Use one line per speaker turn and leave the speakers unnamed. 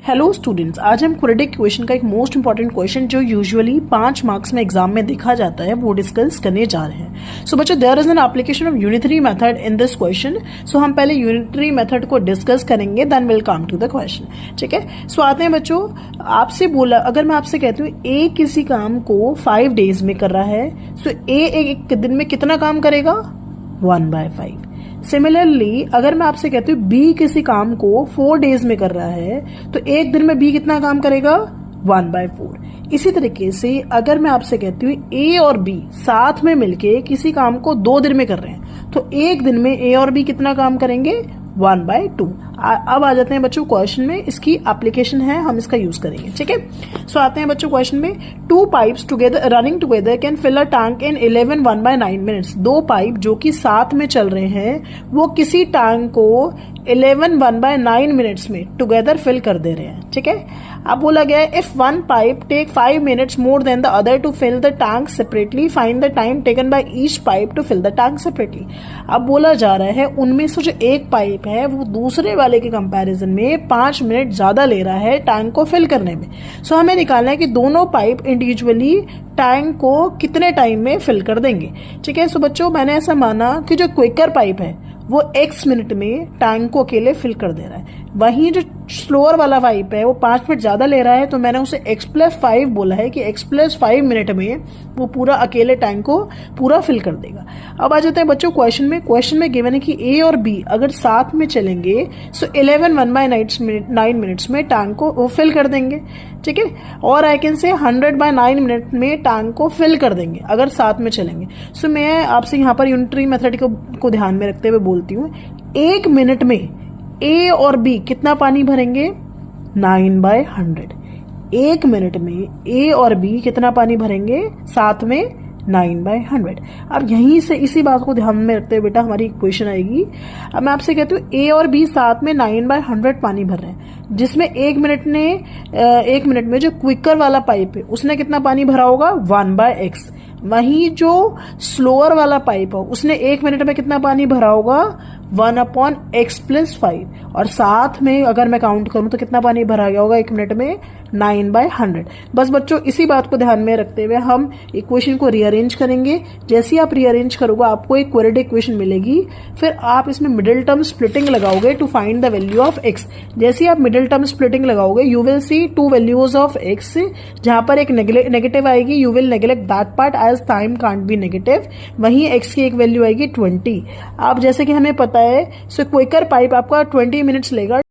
Hello students, आज हम quadratic equation का एक मोस्ट इंपॉर्टेंट क्वेश्चन जो यूजुअली 5 मार्क्स में एग्जाम में देखा जाता है वो डिस्कस करने जा रहे हैं। सो बच्चों, there is an application of unitary method in this question. So हम पहले यूनिटरी मेथड को डिस्कस करेंगे, then will come to the question. ठीक है, सो आते हैं बच्चों। आपसे बोला, अगर मैं आपसे कहती हूँ ए किसी काम को 5 डेज में कर रहा है, सो ए एक दिन में कितना काम करेगा? 1/5। सिमिलरली अगर मैं आपसे कहती हूँ बी किसी काम को 4 डेज में कर रहा है, तो एक दिन में बी कितना काम करेगा? 1/4। इसी तरीके से अगर मैं आपसे कहती हूँ ए और बी साथ में मिलके किसी काम को 2 दिन में कर रहे हैं, तो एक दिन में ए और बी कितना काम करेंगे? 1/2। अब आ जाते हैं बच्चों क्वेश्चन में, इसकी एप्लीकेशन है, हम इसका यूज करेंगे। ठीक है, सो आते हैं बच्चों क्वेश्चन में। 2 pipes together running together can fill a tank in 11 1/9 minutes. 2 pipe जो कि साथ में चल रहे हैं वो किसी टैंक को 11 1/9 मिनट्स में टुगेदर फिल कर दे रहे हैं। ठीक है, अब बोला गया है if one pipe take 5 minutes more than the other to fill the tank separately, find the time taken by each pipe to fill the tank separately. अब बोला जा रहा है उनमें से जो एक पाइप है वो दूसरे वाले के कंपैरिजन में 5 मिनट ज्यादा ले रहा है टैंक को फिल करने में। सो हमें निकालना है कि दोनों पाइप इंडिविजुअली टैंक को कितने टाइम में फिल कर देंगे। ठीक है, सो बच्चों मैंने ऐसा माना कि जो क्विकर पाइप है वो x मिनट में टैंक को अकेले फिल कर दे रहा है, वहीं जो स्लोअर वाला पाइप है वो 5 मिनट ज्यादा ले रहा है, तो मैंने उसे x+5 बोला है कि x+5 मिनट में वो पूरा अकेले टैंक को पूरा फिल कर देगा। अब आ जाते हैं बच्चों क्वेश्चन में। क्वेश्चन में गिवन है कि ए और बी अगर साथ में चलेंगे सो 11 1/9 मिनट्स में टैंक को वो फिल कर देंगे। ठीक है, और आई कैन से 100/9 मिनट में टैंक को फिल कर देंगे अगर साथ में चलेंगे। सो मैं आपसे यहाँ पर यूनिटरी मेथड को ध्यान में रखते हुए बोलती हूँ, 1 मिनट में ए और बी कितना पानी भरेंगे? 9/100। 1 मिनट में ए और बी कितना पानी भरेंगे साथ में? 9/100। अब यहीं से इसी बात को ध्यान में रखते हुए बेटा हमारी इक्वेशन आएगी। अब मैं आपसे कहती हूँ ए और बी साथ में 9/100 पानी भर रहे हैं, जिसमें 1 मिनट में जो क्विकर वाला पाइप है उसने कितना पानी भरा होगा? 1/x। वहीं जो स्लोअर वाला पाइप है उसने 1 मिनट में कितना पानी भरा होगा? 1/x+5। और साथ में अगर मैं काउंट करूं तो कितना पानी भरा गया होगा 1 मिनट में? 9/100। बस बच्चों इसी बात को ध्यान में रखते हुए हम इक्वेशन को रीअरेंज करेंगे। जैसे ही आप रीअरेंज करोगे आपको एक क्वाड्रेटिक इक्वेशन मिलेगी, फिर आप इसमें मिडिल टर्म स्प्लिटिंग लगाओगे to find the value of x। जैसे ही आप मिडिल टर्म स्प्लिटिंग लगाओगे you will see 2 values of x, जहां पर एक नेगेटिव आएगी, you will neglect that part as time can't be negative. वहीं x की एक वैल्यू आएगी 20। अब जैसे कि हमें पता है सो क्विकर पाइप आपका 20 मिनट्स लेगा